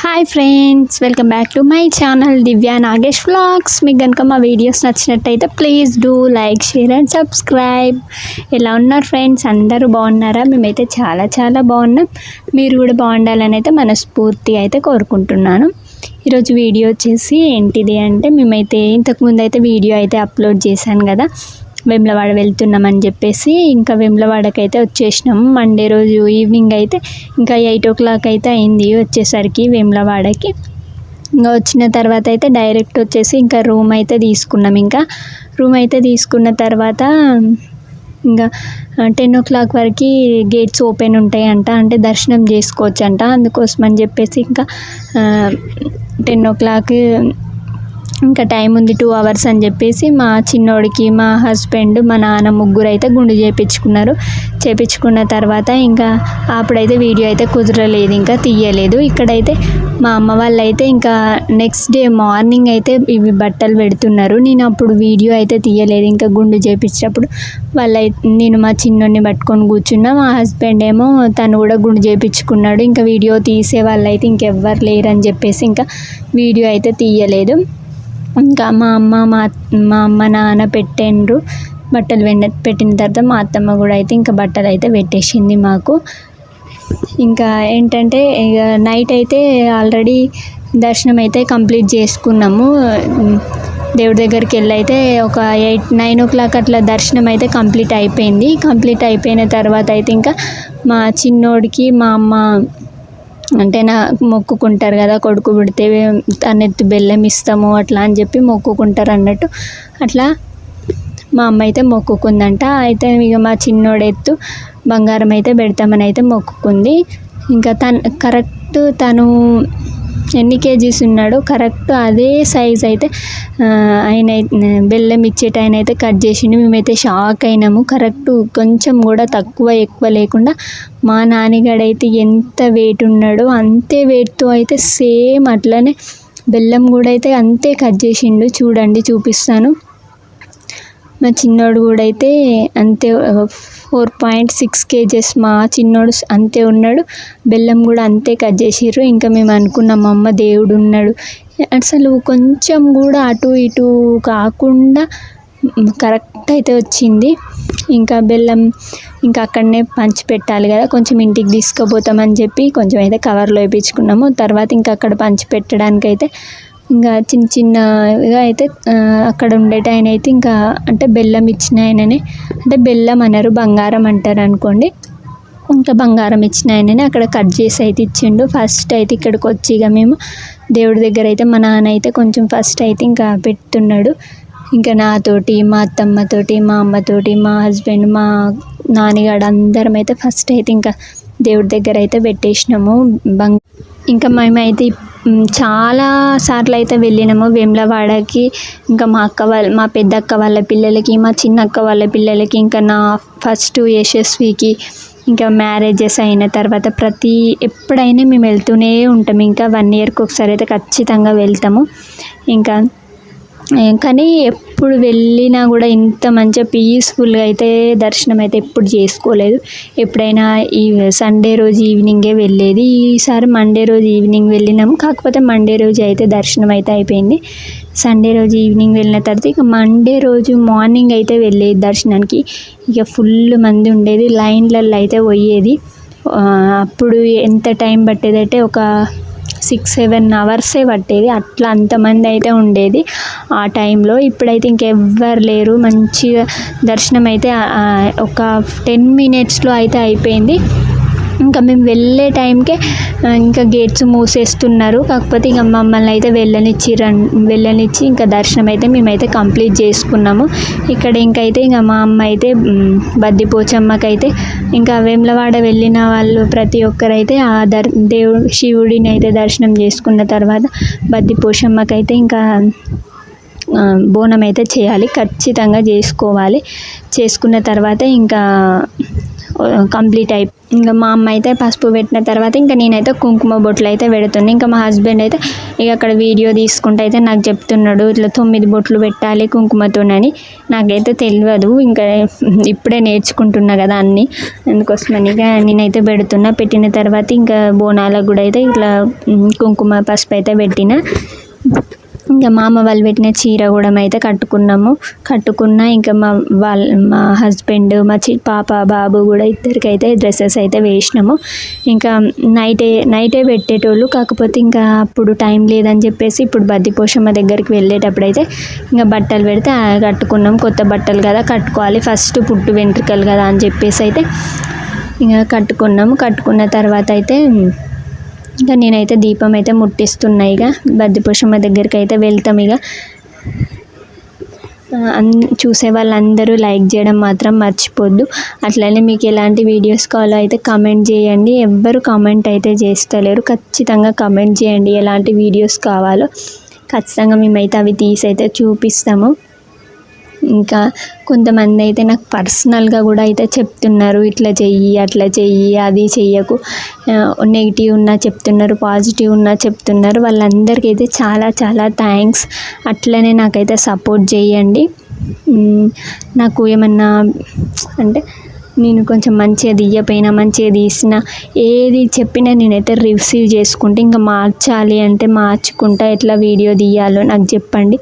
Hi friends, welcome back to my channel Divya Nagesh vlogs. మీకు కనుక మా వీడియోస్ నచ్చినట్టయితే please do like, share and subscribe. ఎలా ఉన్నారు ఫ్రెండ్స్? అందరూ బాగున్నారా? మేమైతే చాలా చాలా బాగున్నాం. మీరు కూడా బాగుండాలని అయితే మనస్ఫూర్తిగా అయితే కోరుకుంటున్నాను. ఈరోజు వీడియో వచ్చేసి ఏంటిది అంటే, మేమైతే ఇంతకుముందు అయితే వీడియో అయితే అప్లోడ్ చేశాను కదా, వేములవాడ వెళ్తున్నామని చెప్పేసి. ఇంకా వేములవాడకి అయితే వచ్చేసినాము. మండే రోజు ఈవినింగ్ అయితే ఇంకా 8 o'clock అయితే అయింది వచ్చేసరికి వేములవాడకి. ఇంకా వచ్చిన తర్వాత అయితే డైరెక్ట్ వచ్చేసి ఇంకా రూమ్ అయితే తీసుకున్నాం. ఇంకా రూమ్ అయితే తీసుకున్న తర్వాత ఇంకా 10 o'clock వరకు గేట్స్ ఓపెన్ ఉంటాయంట, అంటే దర్శనం చేసుకోవచ్చంట. అందుకోసం అని చెప్పేసి ఇంకా 10 o'clock ఇంకా టైం ఉంది, 2 hours అని చెప్పేసి మా చిన్నోడికి, మా హస్బెండ్, మా నాన్న ముగ్గురు అయితే గుండు చేపించుకున్న తర్వాత ఇంకా అప్పుడైతే వీడియో అయితే కుదరలేదు, ఇంకా తీయలేదు. ఇక్కడైతే మా అమ్మ వాళ్ళు అయితే ఇంకా నెక్స్ట్ డే మార్నింగ్ అయితే ఇవి బట్టలు పెడుతున్నారు. నేను అప్పుడు వీడియో అయితే తీయలేదు, ఇంకా గుండు చేపించినప్పుడు నేను మా చిన్నోడిని పట్టుకొని కూర్చున్నా. మా హస్బెండ్ ఏమో తను కూడా గుండు చేపించుకున్నాడు. ఇంకా వీడియో తీసే వాళ్ళు అయితే ఇంకెవ్వరు లేరని చెప్పేసి ఇంకా వీడియో అయితే తీయలేదు. ఇంకా మా అమ్మ నాన్న పెట్టిండ్రు బట్టలు పెట్టిన తర్వాత మా అత్తమ్మ కూడా అయితే ఇంకా బట్టలు అయితే పెట్టేసింది మాకు. ఇంకా ఏంటంటే ఇక నైట్ అయితే ఆల్రెడీ దర్శనం అయితే కంప్లీట్ చేసుకున్నాము. దేవుడి దగ్గరికి వెళ్ళి అయితే ఒక 9 o'clock అట్లా దర్శనం అయితే కంప్లీట్ అయిపోయింది. కంప్లీట్ అయిపోయిన తర్వాత అయితే ఇంకా మా చిన్నోడికి మా అమ్మ అంటే మొక్కుకుంటారు కదా, కొడుకు పుడితే తనెత్తు బెల్లం ఇస్తాము అట్లా అని చెప్పి మొక్కుకుంటారు అన్నట్టు. అట్లా మా అమ్మ అయితే మొక్కుకుందంట. అయితే ఇక మా చిన్నోడు ఎత్తు బంగారం అయితే పెడతామని అయితే మొక్కుకుంది. ఇంకా తను ఎన్ని కేజీస్ ఉన్నాడో కరెక్ట్ అదే సైజ్ అయితే ఆయన బెల్లం ఇచ్చేట ఆయన అయితే కట్ చేసిండు. మేమైతే షాక్ అయినాము. కరెక్ట్ కొంచెం కూడా తక్కువ ఎక్కువ లేకుండా మా నాన్నగాడైతే ఎంత వెయిట్ ఉన్నాడో అంతే వెయిట్తో అయితే సేమ్ అట్లనే బెల్లం కూడా అయితే అంతే కట్ చేసిండు. చూడండి, చూపిస్తాను. మా చిన్నోడు కూడా అయితే అంతే 4.6 kgs మా చిన్నోడు అంతే ఉన్నాడు. బెల్లం కూడా అంతే కట్ చేసిర్రు. ఇంకా మేము అనుకున్నాం అమ్మ దేవుడు ఉన్నాడు, అసలు కొంచెం కూడా అటు ఇటు కాకుండా కరెక్ట్ అయితే వచ్చింది. ఇంకా బెల్లం ఇంకా అక్కడనే పంచి పెట్టాలి కదా, కొంచెం ఇంటికి తీసుకుపోతామని చెప్పి కొంచెం అయితే కవర్లో వేయించుకున్నాము. తర్వాత ఇంకా అక్కడ పంచి పెట్టడానికి అయితే ఇంకా చిన్నగా అయితే అక్కడ ఉండేట ఆయన అయితే ఇంకా అంటే బెల్లం ఇచ్చిన ఆయననే, అంటే బెల్లం అనరు బంగారం అంటారు అనుకోండి. ఇంకా బంగారం ఇచ్చిన ఆయననే అక్కడ కట్ చేసి అయితే ఇచ్చిండు. ఫస్ట్ అయితే ఇక్కడికి వచ్చి ఇక మేము దేవుడి దగ్గర అయితే మా నాన్న అయితే కొంచెం ఫస్ట్ అయితే ఇంకా పెడుతున్నాడు. ఇంకా నాతోటి, మా అత్తమ్మతోటి, మా అమ్మతోటి, మా హస్బెండ్, మా నాన్నగాడు అందరం అయితే ఫస్ట్ అయితే ఇంకా దేవుడి దగ్గర అయితే పెట్టేసినాము. ఇంకా మేమైతే చాలా సార్లు అయితే వెళ్ళినాము వేములవాడకి. ఇంకా మా పెద్ద అక్క వాళ్ళ పిల్లలకి, మా చిన్న అక్క వాళ్ళ పిల్లలకి, ఇంకా నా ఫస్ట్ యశస్వికి, ఇంకా మ్యారేజెస్ అయిన తర్వాత ఎప్పుడైనా మేము వెళ్తూనే ఉంటాము. ఇంకా 1 yearకి ఒకసారి అయితే ఖచ్చితంగా వెళ్తాము. ఇంకా కానీ ఎప్పుడు వెళ్ళినా కూడా ఇంత మంచిగా పీస్ఫుల్గా అయితే దర్శనం అయితే ఎప్పుడు చేసుకోలేదు. ఎప్పుడైనా ఈ సండే రోజు ఈవినింగే వెళ్ళేది. ఈసారి మండే రోజు ఈవినింగ్ వెళ్ళినాము. కాకపోతే మండే రోజు అయితే దర్శనం అయితే అయిపోయింది. సండే రోజు ఈవినింగ్ వెళ్ళిన తర్వాత ఇక మండే రోజు మార్నింగ్ అయితే వెళ్ళేది దర్శనానికి. ఇక ఫుల్ మంది ఉండేది, లైన్లలో అయితే పోయేది. అప్పుడు ఎంత టైం పట్టేది అంటే ఒక 6-7 hours పట్టేది, అట్లా అంతమంది అయితే ఉండేది ఆ టైంలో. ఇప్పుడైతే ఇంకెవ్వరు లేరు. మంచిగా దర్శనం అయితే ఒక 10 minutesలో అయితే అయిపోయింది. ఇంకా మేము వెళ్ళే టైంకే ఇంకా గేట్స్ మూసేస్తున్నారు. కాకపోతే ఇంకా మమ్మల్ని అయితే వెళ్ళనిచ్చి ఇంకా దర్శనం అయితే మేమైతే కంప్లీట్ చేసుకున్నాము. ఇక్కడ ఇంకైతే ఇంకా మా అమ్మ అయితే బద్దిపోచమ్మకైతే ఇంకా వేములవాడ వెళ్ళిన వాళ్ళు ప్రతి ఒక్కరైతే ఆ శివుడిని అయితే దర్శనం చేసుకున్న తర్వాత బద్దిపోచమ్మకైతే ఇంకా బోనం అయితే చేయాలి, ఖచ్చితంగా చేసుకోవాలి. చేసుకున్న తర్వాత ఇంకా కంప్లీట్ ఇంకా మా అమ్మ అయితే పసుపు పెట్టిన తర్వాత ఇంకా నేనైతే కుంకుమ బొట్లు అయితే పెడుతున్నాను. ఇంకా మా హస్బెండ్ అయితే ఇక అక్కడ వీడియో తీసుకుంటే అయితే నాకు చెప్తున్నాడు ఇట్లా 9 బొట్లు పెట్టాలి కుంకుమతోనని. నాకైతే తెలియదు, ఇంకా ఇప్పుడే నేర్చుకుంటున్నా కదా అన్నీ, అందుకోసమని ఇక నేనైతే పెడుతున్నా. పెట్టిన తర్వాత ఇంకా బోనాలకు కూడా అయితే ఇట్లా కుంకుమ పసుపు అయితే పెట్టిన. ఇంకా మా అమ్మ వాళ్ళు పెట్టిన చీర కూడా అయితే కట్టుకున్నా. ఇంకా మా హస్బెండ్ మా పాప బాబు కూడా ఇద్దరికైతే డ్రెస్సెస్ అయితే వేసినాము. ఇంకా నైటే పెట్టేటోళ్ళు, కాకపోతే ఇంకా అప్పుడు టైం లేదని చెప్పేసి ఇప్పుడు బద్దిపోషమ్మ దగ్గరికి వెళ్ళేటప్పుడు అయితే ఇంకా బట్టలు పెడితే కట్టుకున్నాం. కొత్త బట్టలు కదా కట్టుకోవాలి, ఫస్ట్ పుట్టు వెంట్రుకలు కదా అని చెప్పేసి అయితే ఇంకా కట్టుకున్న తర్వాత అయితే ఇంకా నేనైతే దీపం అయితే ముట్టిస్తున్నా. ఇక బద్దిపోషమ్మ దగ్గరికి అయితే వెళ్తాం. ఇక చూసే వాళ్ళందరూ లైక్ చేయడం మాత్రం మర్చిపోద్దు. అట్లనే మీకు ఎలాంటి వీడియోస్ కావాలో అయితే కామెంట్ చేయండి. ఎవ్వరు కామెంట్ అయితే చేస్తలేరు, ఖచ్చితంగా కామెంట్ చేయండి ఎలాంటి వీడియోస్ కావాలో. ఖచ్చితంగా మేమైతే అవి తీసి అయితే చూపిస్తాము. ఇంకా కొంతమంది అయితే నాకు పర్సనల్గా కూడా అయితే చెప్తున్నారు, ఇట్లా చెయ్యి అట్లా చెయ్యి అది చెయ్యకు, నెగిటివ్ ఉన్నా చెప్తున్నారు, పాజిటివ్ ఉన్నా చెప్తున్నారు. వాళ్ళందరికీ అయితే చాలా చాలా థ్యాంక్స్. అట్లనే నాకైతే సపోర్ట్ చేయండి. నాకు ఏమన్నా అంటే నేను కొంచెం మంచిగా తీయపోయినా మంచిగా తీసిన ఏది చెప్పినా నేనైతే రిసీవ్ చేసుకుంటే ఇంకా మార్చాలి అంటే మార్చుకుంటా. ఎట్లా వీడియో తీయాలో నాకు చెప్పండి,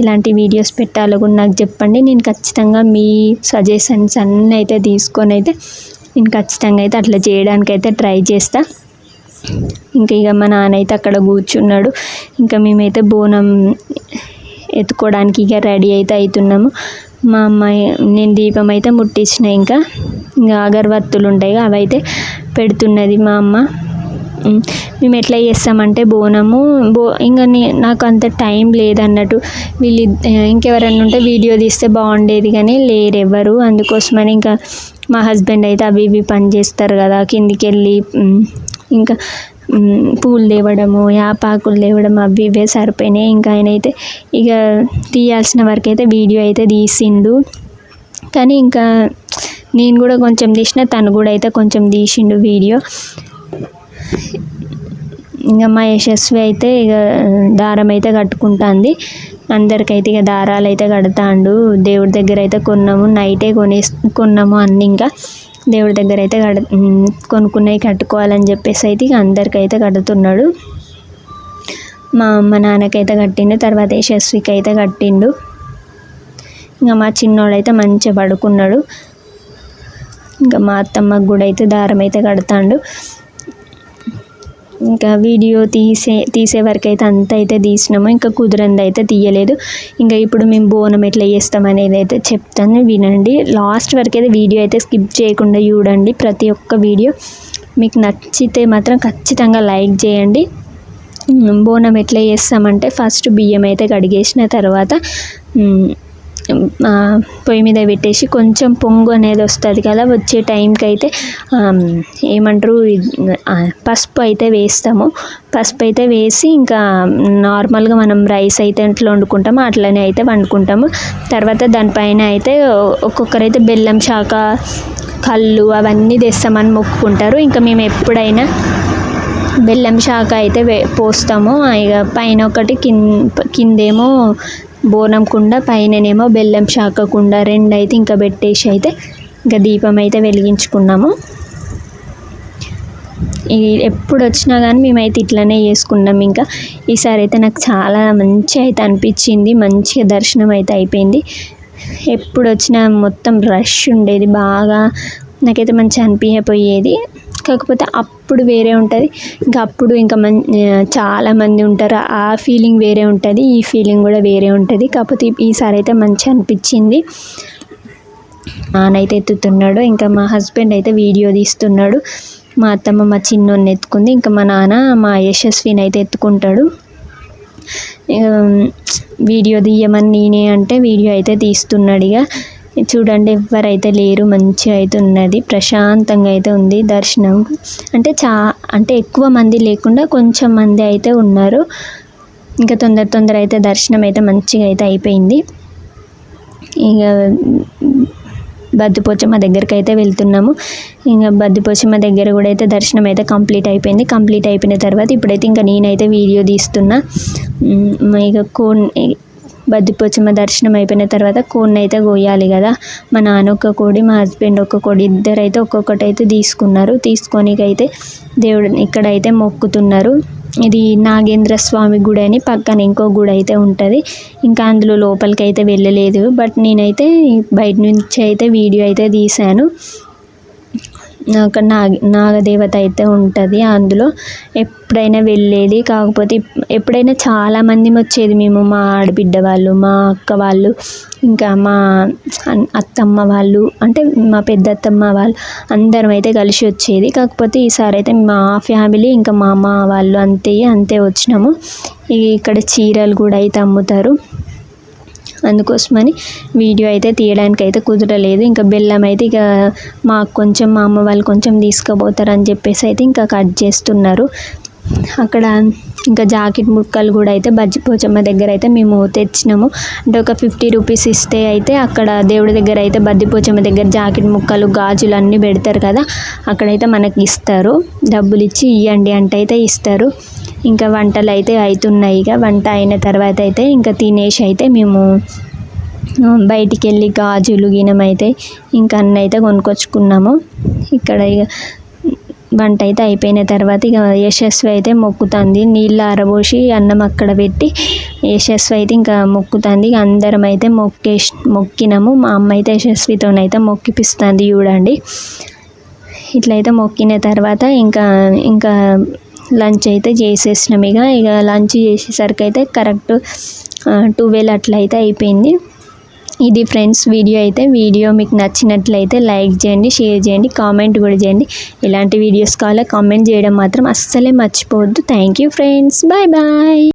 ఇలాంటి వీడియోస్ పెట్టాలో కూడా నాకు చెప్పండి. నేను ఖచ్చితంగా మీ సజెషన్స్ అన్నీ అయితే తీసుకొని అయితే నేను ఖచ్చితంగా అయితే అట్లా చేయడానికి అయితే ట్రై చేస్తా. ఇంకా ఇక మా నాన్న అయితే అక్కడ కూర్చున్నాడు. ఇంకా మేమైతే బోనం ఎత్తుకోవడానికి ఇక రెడీ అయితే అవుతున్నాము. మా అమ్మాయి నేను దీపం అయితే ముట్టించిన. ఇంకా అగరవత్తులు ఉంటాయి అవి అయితే పెడుతున్నది మా అమ్మ. మేము ఎట్లా చేస్తామంటే బోనము ఇంకా నాకు అంత టైం లేదన్నట్టు, వీళ్ళు ఇంకెవరన్నా ఉంటే వీడియో తీస్తే బాగుండేది కానీ లేరు ఎవరు. అందుకోసమని ఇంకా మా హస్బెండ్ అయితే అవి ఇవి పని చేస్తారు కదా, కిందికి వెళ్ళి ఇంకా పూలు తేవడము యాపాకులు తేవడం అవి ఇవే సరిపోయినాయి. ఇంకా ఆయన అయితే ఇక తీయాల్సిన వరకు అయితే వీడియో అయితే తీసిండు. కానీ ఇంకా నేను కూడా కొంచెం తీసిన, తను కూడా అయితే కొంచెం తీసిండు వీడియో. ఇంకా మా యశస్వి అయితే ఇక దారం అయితే కట్టుకుంటుంది. అందరికైతే ఇక దారాలు అయితే కడతాండు. దేవుడి దగ్గర అయితే నైటే కొన్నాము అన్నీ. ఇంకా దేవుడి దగ్గర అయితే కొనుక్కున్నవి కట్టుకోవాలని చెప్పేసి అయితే ఇక అందరికైతే కడుతున్నాడు. మా అమ్మ నాన్నకైతే కట్టిండు, తర్వాత యశస్వికి అయితే కట్టిండు. ఇంకా మా చిన్నోడైతే మంచిగా పడుకున్నాడు. ఇంకా మా అత్తమ్మకు కూడా అయితే దారం అయితే కడతాండు. ఇంకా వీడియో తీసే వరకు అయితే అంతా అయితే తీసినాము, ఇంకా కుదిరంది అయితే తీయలేదు. ఇంకా ఇప్పుడు మేము బోనం ఎట్లా చేస్తాం అనేది అయితే చెప్తాను, వినండి. లాస్ట్ వరకు అయితే వీడియో అయితే స్కిప్ చేయకుండా చూడండి. ప్రతి ఒక్క వీడియో మీకు నచ్చితే మాత్రం ఖచ్చితంగా లైక్ చేయండి. బోనం ఎట్లా చేస్తామంటే ఫస్ట్ బియ్యం అయితే కడిగేసిన తర్వాత పొయ్యి మీద పెట్టేసి కొంచెం పొంగు అనేది వస్తుంది కదా, వచ్చే టైంకి అయితే ఏమంటారు పసుపు అయితే వేస్తాము. పసుపు అయితే వేసి ఇంకా నార్మల్గా మనం రైస్ అయితే ఎట్లా వండుకుంటామో అట్లనే అయితే వండుకుంటాము. తర్వాత దానిపైన అయితే ఒక్కొక్కరైతే బెల్లం శాఖ కళ్ళు అవన్నీ తెస్తామని మొక్కుకుంటారు. ఇంకా మేము ఎప్పుడైనా బెల్లం శాఖ అయితే పోస్తాము. ఇక పైన ఒకటి కిందేమో బోనం కుండ, పైననేమో బెల్లం శాఖ కుండ, రెండు అయితే ఇంకా పెట్టేసి అయితే ఇంకా దీపం అయితే వెలిగించుకున్నాము. ఎప్పుడు వచ్చినా కానీ మేమైతే ఇట్లనే చేసుకున్నాం. ఇంకా ఈసారి అయితే నాకు చాలా మంచిగా అయితే అనిపించింది, మంచిగా దర్శనం అయితే అయిపోయింది. ఎప్పుడు వచ్చినా మొత్తం రష్ ఉండేది బాగా, నాకైతే మంచిగా అనిపించపోయేది. కాకపోతే అప్పుడు వేరే ఉంటుంది, ఇంకా అప్పుడు ఇంకా చాలామంది ఉంటారు, ఆ ఫీలింగ్ వేరే ఉంటుంది, ఈ ఫీలింగ్ కూడా వేరే ఉంటుంది. కాకపోతే ఈసారి అయితే మంచిగా అనిపించింది. నాన్నైతే ఎత్తుతున్నాడు, ఇంకా మా హస్బెండ్ అయితే వీడియో తీస్తున్నాడు. మా అత్తమ్మ మా చిన్నోన్ని ఎత్తుకుంది, ఇంకా మా నాన్న మా యశస్విని అయితే ఎత్తుకుంటాడు. వీడియో తీయమని నేనే అంటే వీడియో అయితే తీస్తున్నాడు. ఇక చూడండి ఎవరైతే లేరు, మంచిగా అయితే ఉన్నది, ప్రశాంతంగా అయితే ఉంది దర్శనం. అంటే ఎక్కువ మంది లేకుండా కొంచెం మంది అయితే ఉన్నారు. ఇంకా తొందర అయితే దర్శనం అయితే మంచిగా అయితే అయిపోయింది. ఇక బద్దిపోచమ్మ దగ్గరికి అయితే వెళ్తున్నాము. ఇంకా బద్దిపోచమ్మ దగ్గర కూడా అయితే దర్శనం అయితే కంప్లీట్ అయిపోయింది. కంప్లీట్ అయిపోయిన తర్వాత ఇప్పుడైతే ఇంకా నేనైతే వీడియో తీస్తున్నా. ఇక బద్దిపోచమ్మ దర్శనం అయిపోయిన తర్వాత కోడిని అయితే కోయాలి కదా. మా నాన్న ఒక కోడి, మా హస్బెండ్ ఒక కోడి, ఇద్దరైతే ఒక్కొక్కటి అయితే తీసుకున్నారు. తీసుకొనికైతే దేవుడిని ఇక్కడైతే మొక్కుతున్నారు. ఇది నాగేంద్ర స్వామి గుడి అని పక్కన ఇంకో గుడి అయితే ఉంటుంది. ఇంకా అందులో లోపలికి అయితే వెళ్ళలేదు. బట్ నేనైతే బయట నుంచి అయితే వీడియో అయితే తీశాను. అక్కడ నాగదేవత అయితే ఉంటుంది. అందులో ఎప్పుడైనా వెళ్ళేది. కాకపోతే ఎప్పుడైనా చాలామంది వచ్చేది. మేము మా ఆడబిడ్డ వాళ్ళు, మా అక్క వాళ్ళు, ఇంకా మా అత్తమ్మ వాళ్ళు, అంటే మా పెద్ద అత్తమ్మ వాళ్ళు అందరం అయితే కలిసి వచ్చేది. కాకపోతే ఈసారి అయితే మా ఫ్యామిలీ ఇంకా మా అమ్మ వాళ్ళు అంతే వచ్చినాము. ఇక్కడ చీరలు కూడా అయితే అమ్ముతారు. అందుకోసమని వీడియో అయితే తీయడానికి అయితే కుదరలేదు. ఇంకా బెల్లం అయితే ఇక మాకు కొంచెం, మా అమ్మ వాళ్ళు కొంచెం తీసుకుపోతారని చెప్పేసి అయితే ఇంకా కట్ చేస్తున్నారు. అక్కడ ఇంకా జాకెట్ ముక్కలు కూడా అయితే బద్దిపోచమ్మ దగ్గర అయితే మేము తెచ్చినాము. అంటే ఒక 50 రూపీస్ ఇస్తే అయితే అక్కడ దేవుడి దగ్గర అయితే బద్దిపోచమ్మ దగ్గర జాకెట్ ముక్కలు, గాజులు అన్నీ పెడతారు కదా, అక్కడైతే మనకి ఇస్తారు. డబ్బులు ఇచ్చి ఇవ్వండి అంటే అయితే ఇస్తారు. ఇంకా వంటలు అయితే అవుతున్నాయి. ఇక వంట అయిన తర్వాత అయితే ఇంకా తినేసి అయితే మేము బయటికి వెళ్ళి గాజులు గిన్నెమైతే ఇంకా అన్నీ అయితే కొనుక్కొచ్చుకున్నాము. ఇక్కడ ఇక వంట అయితే అయిపోయిన తర్వాత ఇక యశస్వి అయితే మొక్కుతుంది. నీళ్ళు ఆరబోసి అన్నం అక్కడ పెట్టి యశస్వి అయితే ఇంకా మొక్కుతుంది. ఇక అందరం అయితే మొక్కినాము. మా అమ్మ అయితే యశస్వితోనైతే మొక్కిపిస్తుంది చూడండి. ఇట్లయితే మొక్కిన తర్వాత ఇంకా లంచ్ అయితే చేసేసినాం. ఇక లంచ్ చేసేసరికి అయితే కరెక్ట్ 12 అట్లా అయితే అయిపోయింది. ఇది ఫ్రెండ్స్ వీడియో మీకు నచ్చినట్లయితే లైక్ చేయండి, షేర్ చేయండి, కామెంట్ కూడా చేయండి. ఎలాంటి వీడియోస్ కావాలో కామెంట్ చేయడం మాత్రం అస్సలే మర్చిపోవద్దు. Thank you friends, bye bye.